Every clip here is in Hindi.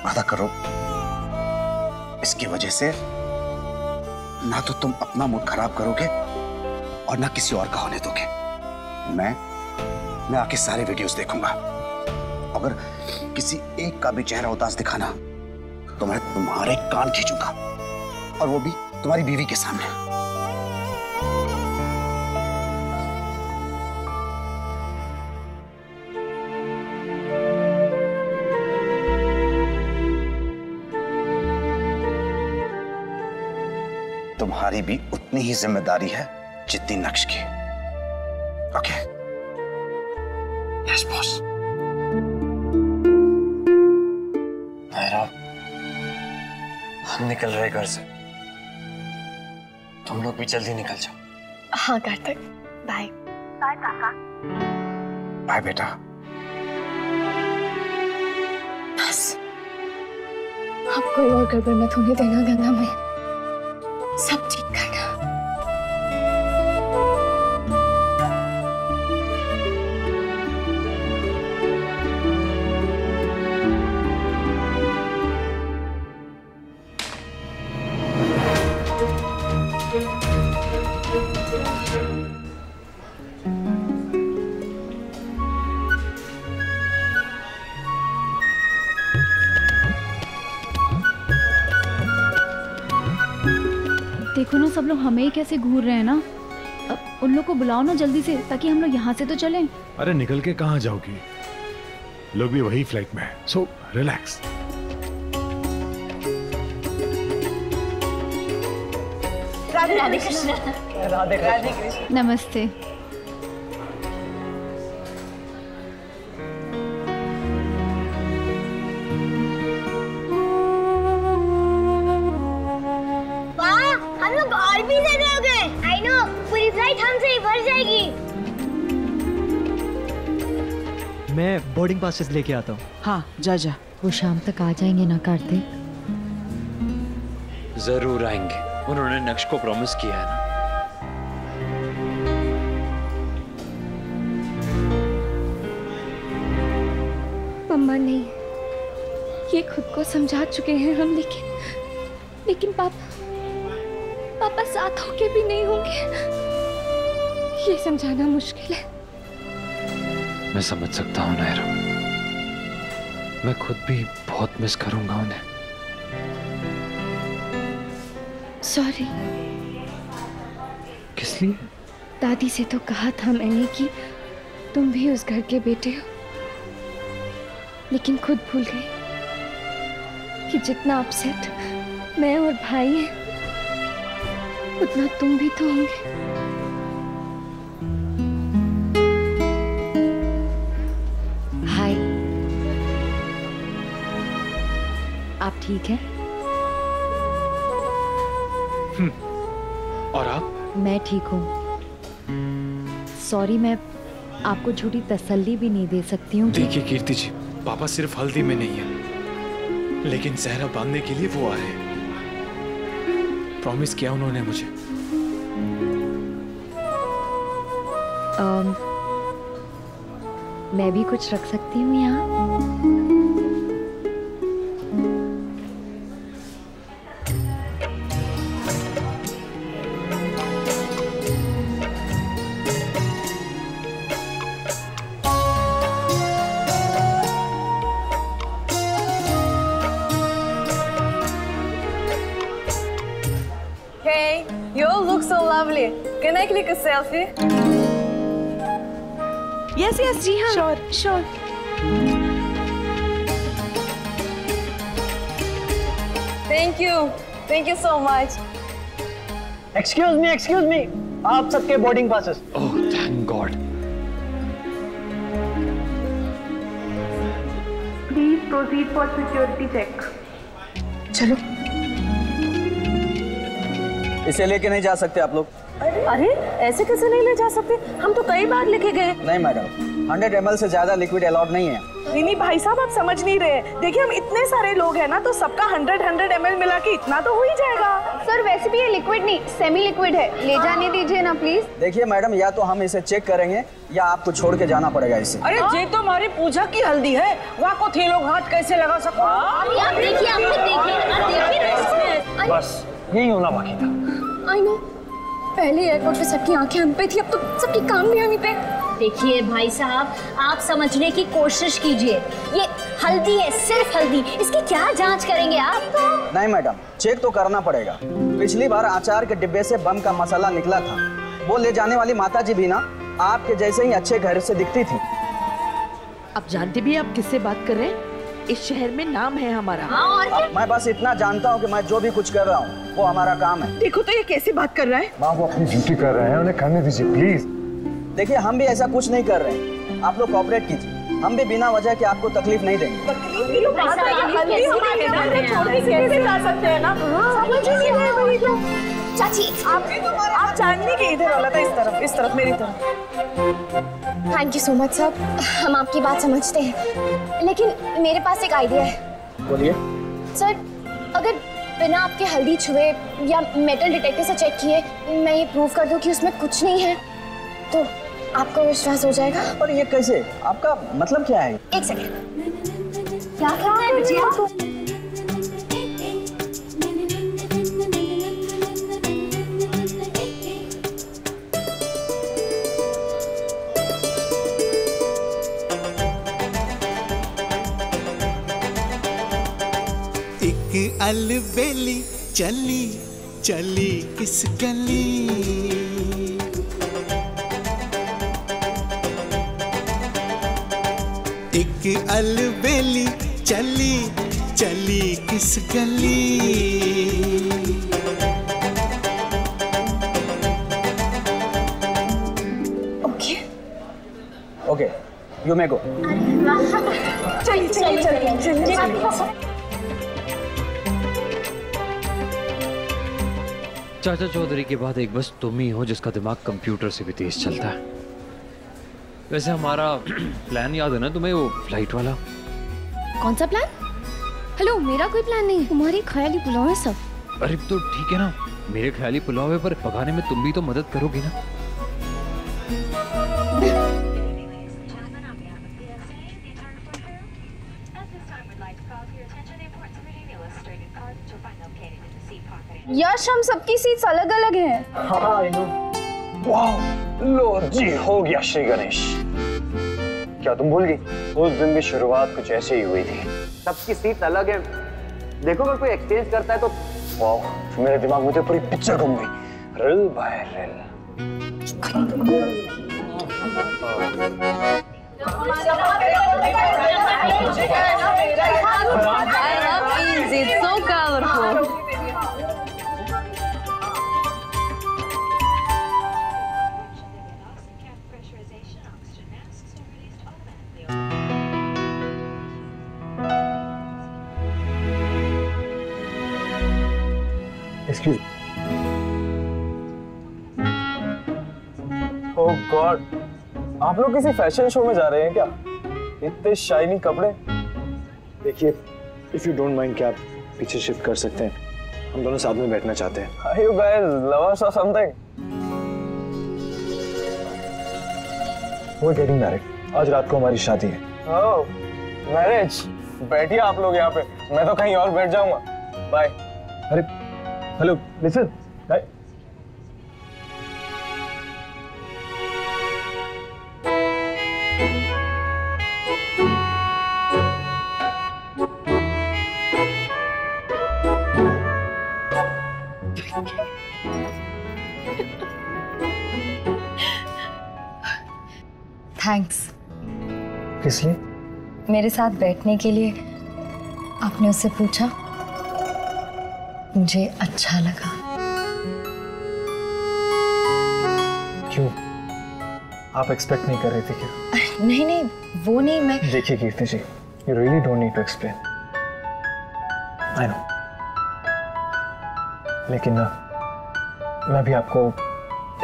वादा करो, इसकी वजह से ना तो तुम अपना मूड खराब करोगे और ना किसी और का होने दोगे। मैं आके सारे वीडियोस देखूंगा। अगर किसी एक का भी चेहरा उदास दिखाना तो मैं तुम्हारे कान खींचूंगा, और वो भी तुम्हारी बीवी के सामने। तुम्हारी भी उतनी ही जिम्मेदारी है जितनी नक्श की। ओके? Yes boss. हम निकल रहे घर से, तुम लोग भी जल्दी निकल जाओ। हाँ कार्तिक, बाय। बाय काका। बाय बेटा। बस अब कोई और गड़बड़ मत होने देना गंगा में, सब ठीक करना। देखो ना, सब लोग हमें ही कैसे घूर रहे हैं ना। अब उन लोग को बुलाओ ना जल्दी से, ताकि हम लोग यहाँ से तो चलें। अरे निकल के कहाँ जाओगी, लोग भी वही फ्लाइट में हैं, सो रिलैक्स। राधे कृष्ण। राधे कृष्ण। नमस्ते। हम लोग और भी ज्यादा हो गए। I know, पूरी फ्लाइट हमसे ही भर जाएगी। मैं बोर्डिंग पासेस लेके आता हूँ। हाँ जा जा। वो शाम तक आ जाएंगे ना कार्तिक? जरूर आएंगे, उन्होंने नक्श को प्रॉमिस किया है ना। मम्मा नहीं, ये खुद को समझा चुके हैं हम, लेकिन पापा साथ होके भी नहीं होंगे, ये समझाना मुश्किल है। मैं समझ सकता हूँ नायरा, मैं खुद भी बहुत मिस करूंगा उन्हें। सॉरी। किस लिए? दादी से तो कहा था मैंने कि तुम भी उस घर के बेटे हो, लेकिन खुद भूल गई कि जितना अपसेट मैं और भाई हैं, उतना तुम भी तो होंगे। हाय, आप ठीक हैं? और आप? मैं ठीक हूँ। सॉरी, मैं आपको झूठी तसल्ली भी नहीं दे सकती हूँ। देखिए कीर्ति जी, पापा सिर्फ हल्दी में नहीं है, लेकिन सहरा बांधने के लिए वो आ रहे हैं। प्रॉमिस किया उन्होंने मुझे। मैं भी कुछ रख सकती हूँ यहाँ? Hey, you all look so lovely. Can I click a selfie? Yes, जी हाँ। Sure. Thank you so much. Excuse me. आप सबके boarding passes. Oh thank God. Please proceed for security check. चलो। इसे लेके नहीं जा सकते आप लोग। अरे ऐसे कैसे नहीं ले जा सकते, हम तो कई बार लेके गए। नहीं मैडम, 100 ml से ज्यादा लिक्विड अलाउड नहीं है। नहीं भाई साहब, आप समझ नहीं रहे। देखिए हम इतने सारे लोग हैं ना, तो सबका 100 ml मिला के इतना तो हो ही जाएगा। सर वैसे भी ये लिक्विड नहीं सेमी लिक्विड है, ले जाने दीजिए ना प्लीज। देखिए मैडम, या तो हम इसे चेक करेंगे या आपको छोड़ के जाना पड़ेगा इसे। अरे ये तो हमारी पूजा की हल्दी है, वहाँ को थे लोग हाथ कैसे लगा सको। आप देखिए, आप देखिए बस यही होना बाकी था। आई नो, पहले एयरपोर्ट पे सबकी आंखें हम पे थी, अब तो सबकी काम भी हमी पे। देखिए भाई साहब, आप समझने की कोशिश कीजिए। ये हल्दी है, सिर्फ हल्दी, इसकी क्या जांच करेंगे आप? नहीं मैडम, चेक तो करना पड़ेगा। पिछली बार अचार के डिब्बे से बम का मसाला निकला था। वो ले जाने वाली माताजी भी ना आपके जैसे ही अच्छे घर से दिखती थी। अब जानते भी आप किससे बात कर रहे हैं? इस शहर में नाम है हमारा। अब मैं बस इतना जानता हूँ कि मैं जो भी कुछ कर रहा हूँ वो हमारा काम है। देखो तो ये कैसी बात कर रहा है। माँ वो अपनी ड्यूटी कर रहे हैं, उन्हें करने दीजिए प्लीज। देखिए हम भी ऐसा कुछ नहीं कर रहे हैं, आप लोग कोऑपरेट कीजिए। हम भी बिना वजह के आपको तकलीफ नहीं देंगे। चाची आप चांदनी के इधर वाला था, इस तरफ मेरी तरफ। Thank you so much sir, हम आपकी बात समझते हैं, लेकिन मेरे पास एक आइडिया है। बोलिए सर, अगर बिना आपके हल्दी छुए या मेटल डिटेक्टर से चेक किए मैं ये प्रूव कर दूं कि उसमें कुछ नहीं है, तो आपको विश्वास हो जाएगा। पर ये कैसे? आपका मतलब क्या है? एक सेकंड, क्या है बिटिया? एक अलबेली चली चली किस गली, एक अलबेली चली चली किस गली। ओके ओके, यू मे गो। चलिए। चाचा चौधरी के बाद एक बस तुम ही हो जिसका दिमाग कंप्यूटर से भी तेज चलता है। वैसे हमारा प्लान याद है ना तुम्हें, वो फ्लाइट वाला? कौन सा प्लान? हेलो, मेरा कोई प्लान नहीं, तुम्हारी ख्याली पुलाव है सब। अरे तो ठीक है ना, मेरे ख्याली पुलाव है, पर पकाने में तुम भी तो मदद करोगी ना। यश, हम सबकी सीट्स अलग अलग हैं। हाँ वाह, लो जी हो गया श्री गणेश। क्या तुम भूल गई? उस दिन भी शुरुआत कुछ ऐसे ही हुई थी। सबकी सीट अलग है, देखो अगर कोई एक्सचेंज करता है तो। वाह, मेरे दिमाग में तो पूरी पिक्चर घूम गई, reel by reel. It's so colorful. Excuse me. Oh God, आप लोग किसी फैशन शो में जा रहे हैं क्या? इतने शाइनी कपड़े। देखिए, if you don't mind, क्या आप पीछे शिफ्ट कर सकते हैं? हम दोनों साथ में बैठना चाहते हैं। Are you guys lovers or something? We're getting married. आज रात को हमारी शादी है। Oh, marriage? बैठिए आप लोग यहाँ पे, मैं तो कहीं और बैठ जाऊंगा। Bye. अरे, हेलो, listen. Bye. थैंक्स। किस लिए? मेरे साथ बैठने के लिए। आपने उससे पूछा, मुझे अच्छा लगा। क्यों? आप एक्सपेक्ट नहीं कर रही थी क्या? नहीं नहीं, वो नहीं, मैं। देखिए कीर्ति जी, you really don't need to explain. I know. लेकिन ना, मैं भी आपको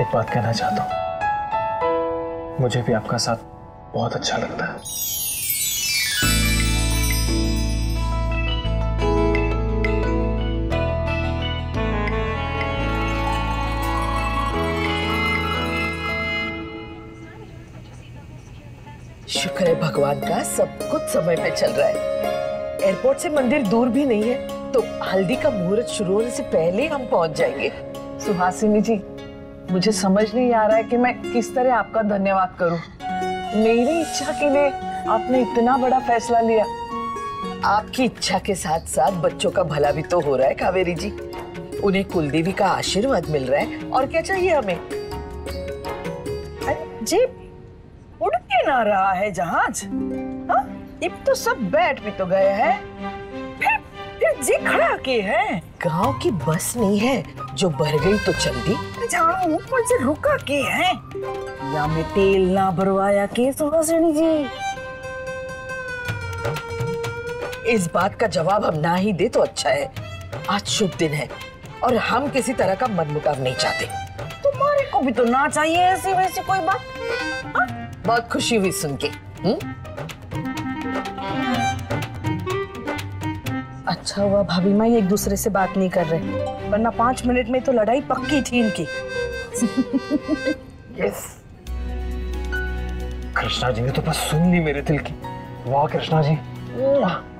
एक बात कहना चाहता हूँ। मुझे भी आपका साथ बहुत अच्छा लगता है। भगवान का सब कुछ समय पे चल रहा है। एयरपोर्ट से मंदिर दूर भी नहीं है, तो हल्दी का मुहूर्त शुरू होने से पहले हम पहुंच जाएंगे। सुहासिनी जी, मुझे समझ नहीं आ रहा है कि मैं किस तरह आपका धन्यवाद करूं। मेरी इच्छा के लिए आपने इतना बड़ा फैसला लिया। आपकी इच्छा के साथ साथ बच्चों का भला भी तो हो रहा है कावेरी जी। उन्हें कुलदेवी का आशीर्वाद मिल रहा है, और क्या चाहिए हमें। जी, उड़ के ना रहा है जहाज। हाँ, अब तो सब बैठ भी तो गए हैं, फिर जी खड़ा के हैं। गांव की बस नहीं है जो भर गई तो चल दी। जहाँ ऊपर से रुका के हैं, या में तेल ना भरवाया के सुहासिनी जी। इस बात का जवाब हम ना ही दे तो अच्छा है। आज शुभ दिन है और हम किसी तरह का मनमुटाव नहीं चाहते। तुम्हारे को भी तो ना चाहिए ऐसी वैसी कोई बात। हाँ? बहुत खुशी हुई सुन के। अच्छा हुआ भाभी माँ एक दूसरे से बात नहीं कर रहे, वरना 5 मिनट में तो लड़ाई पक्की थी इनकी। यस, कृष्णा जी ने तो बस सुन ली मेरे दिल की। वाह Krishna ji,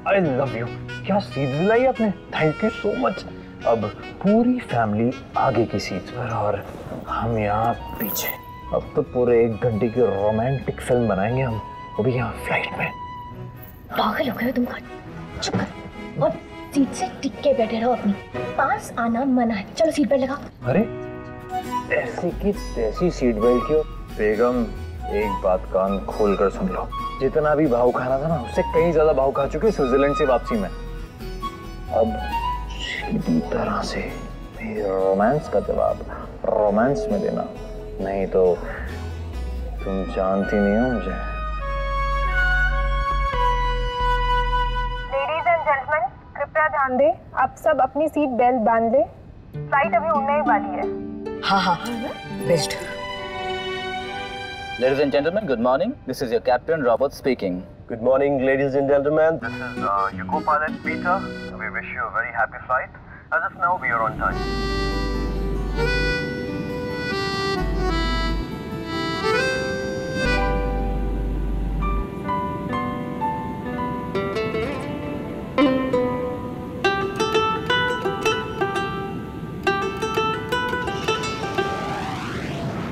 I love you. क्या सीट दिलाई आपने, थैंक यू सो मच। अब पूरी फैमिली आगे की सीट पर और हम यहाँ पीछे। अब तो पूरे 1 घंटे की रोमांटिक फिल्म बनाएंगे हम, वो भी यहाँ फ्लाइट में। पागल हो गए तुम, चुप कर और सीट से टिक के बैठे रहो। अपनी पास आना मना है। चलो सीट बेल्ट लगाओ। अरे ऐसी की तैसी सीट बेल्ट क्यों? बेगम, एक बात कान खोल कर सुन लो, जितना भी भाव खाना था ना, उससे कहीं ज्यादा भाव खा चुके स्विट्जरलैंड से वापसी में। अब सीधी तरह से रोमांस का जवाब रोमांस में देना, नहीं तो तुम जानती नहीं हो मुझे। लेडीज एंड जेंटलमैन, कृपया ध्यान दें, आप सब अपनी सीट बेल्ट बांध लें। फ्लाइट अभी उड़ने ही वाली है। हाँ, best. Ladies and gentlemen, good morning. This is your captain, Robert speaking. Good morning, ladies and gentlemen. This is your co-pilot, Peter. We wish you a very happy flight. As of now, we are on time.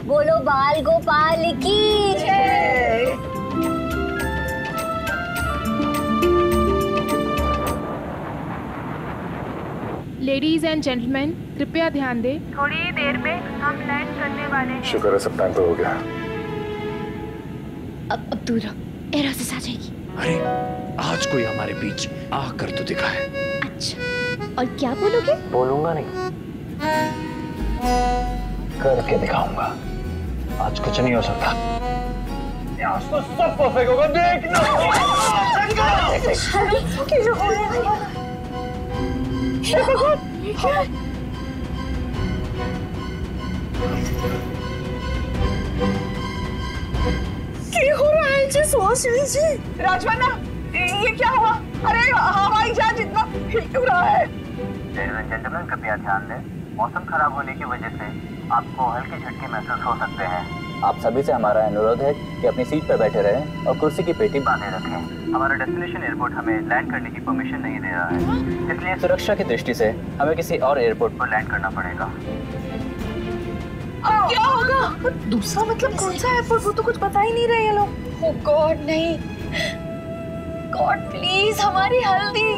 बोलो बाल गोपाल की जय। लेडीज एंड जेंटलमैन, कृपया ध्यान दें, थोड़ी ही देर में हम लैंड करने वाले हैं। शुक्र है सब टाइम पे हो गया। अब दूर रहो, एरोसिस आ जाएगी। अरे आज कोई हमारे बीच आकर तो दिखा है। अच्छा, और क्या बोलोगे? बोलूंगा नहीं, करके दिखाऊंगा। आज कुछ नहीं हो सकता। आज तो सब परफेक्ट होगा, देखना। क्या हो रहा है जी सुहासिनी जी? राजवाना, ये क्या हुआ? अरे हवाई जहाज इतना हिल क्यों रहा है? Ladies and gentlemen, कृपया ध्यान दें, मौसम खराब होने की वजह से आपको हल्के झटके महसूस हो सकते हैं। आप सभी से हमारा अनुरोध है कि अपनी सीट पर बैठे रहें और कुर्सी की पेटी बांधे रखें। हमारा डेस्टिनेशन एयरपोर्ट हमें लैंड करने की परमिशन नहीं दे रहा है, इसलिए सुरक्षा की दृष्टि से हमें किसी और एयरपोर्ट पर लैंड करना पड़ेगा। अब क्या होगा? दूसरा मतलब कौन सा एयरपोर्ट? वो तो कुछ बता ही नहीं रहे ये लोग। ओह गॉड, नहीं। गॉड प्लीज, हमारी हल्दी।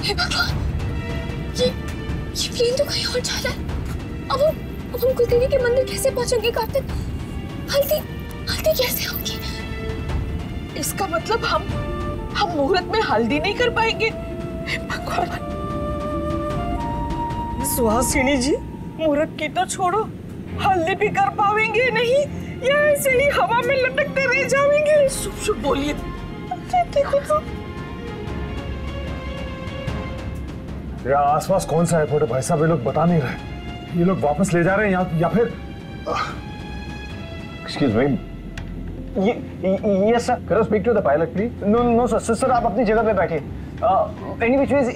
हे भगवान, ये प्लेन तो कहीं और जा रहा है। अब हम कुलदेवी के मंदिर कैसे पहुंचेंगे कार्तिक? हल्दी कैसे होगी? इसका मतलब हम मुहूर्त में हल्दी नहीं कर पाएंगे। भगवान, सुहासिनी जी, मुहूर्त की तो छोड़ो, हल्दी भी कर पाएंगे नहीं या ऐसे ही हवा में लटकते रह जाएंगे? शुभ शुभ बोलिए। देखो तो यार, आसपास कौन सा एयरपोर्ट है भाई साहब? ये लोग बता नहीं रहे। ये लोग वापस ले जा रहे हैं या फिर एक्सक्यूज मी, ये sir, can I speak to the pilot please? No sir, आप अपनी जगह पे बैठिए। Any which ways,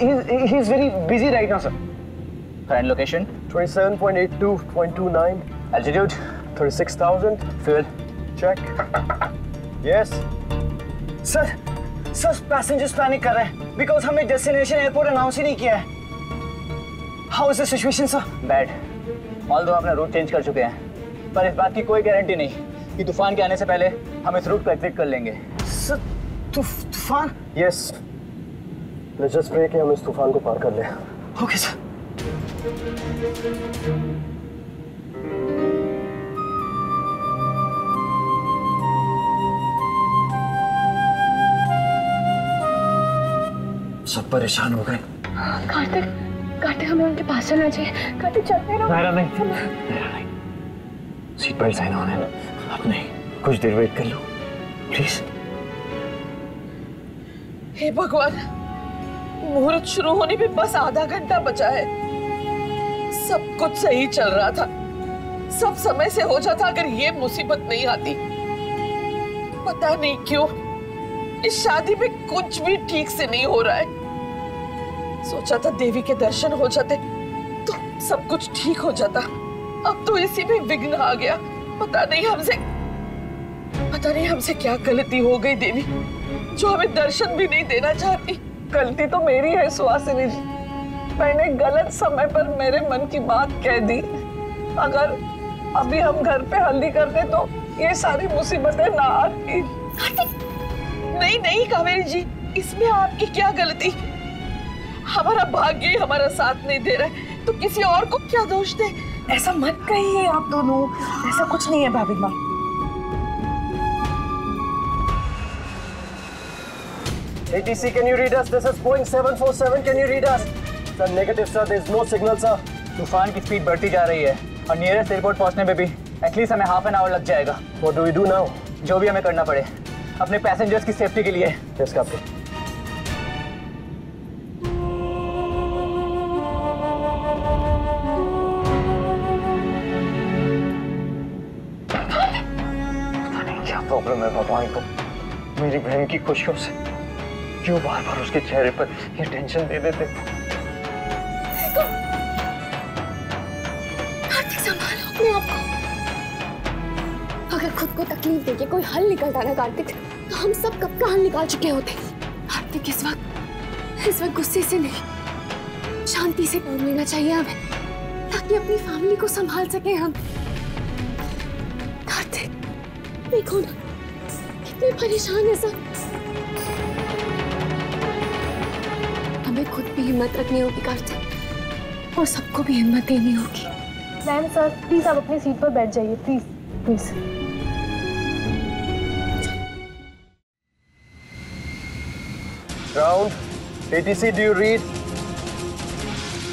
he's very busy right now, sir. Current location? 27.82.29. Altitude? 36,000. Fuel? Check. Yes. Sir passengers panic कर रहे हैं बिकॉज हमने डेस्टिनेशन एयरपोर्ट अनाउंस ही नहीं किया है। How is the situation sir? Bad. Although अपना रूट चेंज कर चुके हैं, पर इस बात की कोई गारंटी नहीं कि तूफान के आने से पहले हम इस रूट को एग्जिट कर लेंगे। सर तूफान? यस, लेट्स जस्ट प्रे कि हम इस तूफान को पार कर लें। Okay sir. सब परेशान हो गए। कार्तिक हमें उनके पास चलना चाहिए। कार्तिक चलते रहो। नायरा नहीं, सीट बेल्ट साइन ऑन है। अब नहीं, कुछ देर वेट कर लो प्लीज। हे भगवान, मुहूर्त शुरू होने में बस आधा घंटा बचा है। सब कुछ सही चल रहा था, सब समय से हो जाता अगर ये मुसीबत नहीं आती। पता नहीं क्यों इस शादी में कुछ भी ठीक से नहीं हो रहा है। सोचा था देवी के दर्शन हो जाते तो सब कुछ ठीक हो जाता, अब तो इसी में विघ्न आ गया। पता नहीं हमसे क्या गलती हो गई देवी, जो हमें दर्शन भी नहीं देना चाहती। गलती तो मेरी है सुहासिनी जी, मैंने गलत समय पर मेरे मन की बात कह दी। अगर अभी हम घर पे हल्दी करते तो ये सारी मुसीबतें ना आती। नहीं कावेरी जी, इसमें आपकी क्या गलती? हमारा भाग्य हमारा साथ नहीं दे रहा है तो किसी और को क्या दोष दे? ऐसा मत कहिए आप दोनों, ऐसा कुछ नहीं है भाभी माँ। ATC, can you read us? This is Boeing 747. Can you read us? Sir, negative sir. There is no signal sir. तूफान की स्पीड बढ़ती जा रही है और नियरेस्ट एयरपोर्ट पहुंचने में भी एटलीस्ट हमें हाफ एन आवर लग जाएगा। What do we do now? जो भी हमें करना पड़े अपने पैसेंजर्स की सेफ्टी के लिए। Yes, Captain. प्रॉब्लम है भगवान को, मेरी बहन की खुशियों से क्यों बार बार उसके चेहरे पर ये टेंशन दे देते। कार्तिक संभालो अपने आप को। अगर खुद को तकलीफ देके कोई हल निकलता ना कार्तिक, तो हम सब कब का हल निकाल चुके होते। कार्तिक इस वक्त गुस्से से नहीं, शांति से काम लेना चाहिए हमें, ताकि अपनी फैमिली को संभाल सके हम। कार्तिक देखो ना कितने परेशान है सब। हमें खुद भी हिम्मत रखनी होगी कार्तिक, और सबको भी हिम्मत देनी होगी। मैम सर प्लीज आप अपनी सीट पर बैठ जाइए please please. Ground. ATC, do you read?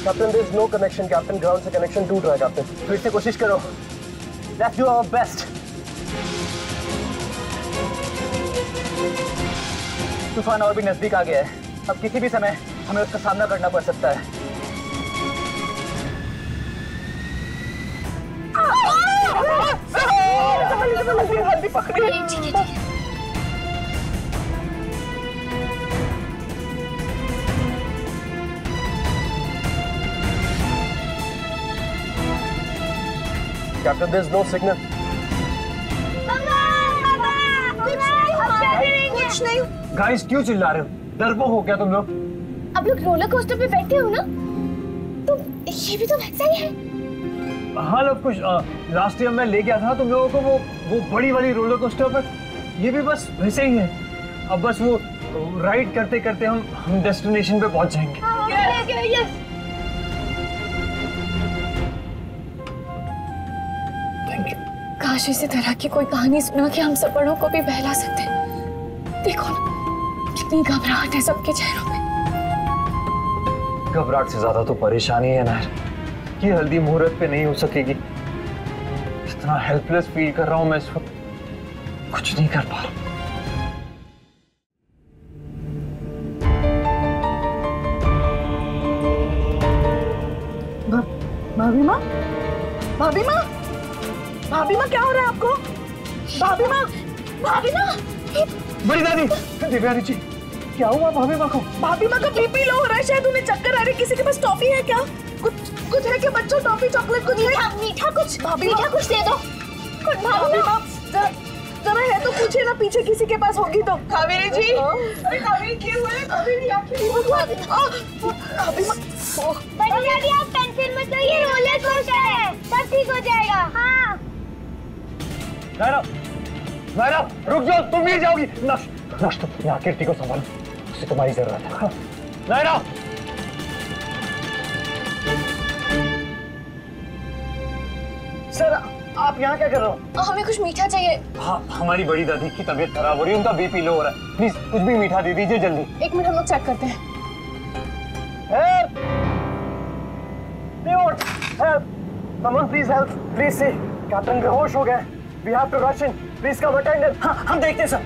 Captain, there is no connection. Captain, ground से connection टूट रहा है. Captain. फिर से कोशिश करो. Let's do our best. तूफान और भी नजदीक आ गया है, अब किसी भी समय हमें उसका सामना करना पड़ सकता है। हल्दी पकड़ी। ठीक है। Captain, there is no signal. कुछ नहीं। गाइस क्यों चिल्ला रहे हो? डरपोक हो क्या तुम लोग? अब लोग रोलर कोस्टर पे बैठे हो ना, तो ये भी तो वैसा ही है। हाँ लोग कुछ लास्ट ईयर मैं ले गया था तुम लोगों को वो बड़ी वाली रोलर कोस्टर पर, ये भी बस वैसे ही है। अब बस वो राइड करते करते हम डेस्टिनेशन पे पहुंच जाएंगे। Thank you. काश इसी तरह की कोई कहानी सुना के हम सब बड़ों को भी बहला सकते। देखो ना कितनी घबराहट है सबके चेहरों पे। घबराहट से ज्यादा तो परेशानी है ना कि हल्दी मुहूर्त पे नहीं हो सकेगी। इतना हेल्पलेस फील कर रहा हूं मैं इस वक्त, कुछ नहीं कर पा रहा। भाभी माँ, भाभी माँ, भाभी माँ क्या हो रहा है आपको? भाभी माँ, भाभी माँ। बड़ी दादी, दिव्यानी जी, क्या हुआ भाभी माँ को? भाभी माँ का बीपी लो हो रहा है, शायद उन्हें चक्कर आ रही है। किसी के पास टॉफी है क्या? कुछ है क्या बच्चों? टॉफी चॉकलेट कुछ है? मीठा कुछ, भाभी मीठा कुछ दे दो। भाभी माँ जरा है तो पूछिए ना, पीछे किसी के पास होगी तो। कावेरी जी, अरे कावेरी क्या हुआ है? कावेरी आखिर भाभी माँ बड़ी आप टेंशन मत लो, ये रोलर कोस्टर है, सब ठीक हो जाएगा। हाँ नायरा रुक जाओ, तुम नहीं जाओगी। नक्श तुम यहाँ कीर्ति को संभालो, उसे तुम्हारी जरूरत है। नायरा सर आप यहाँ क्या कर रहे हो? हमें कुछ मीठा चाहिए। हाँ हमारी बड़ी दादी की तबीयत खराब हो रही है, उनका बीपी लो हो रहा है, प्लीज कुछ भी मीठा दे दीजिए जल्दी। 1 मिनट हम लोग चेक करते हैं। Help! Someone please help! Please see, captain बेहोश हो गए। We have to rush in. Please come attend him. हाँ हम देखते हैं सर।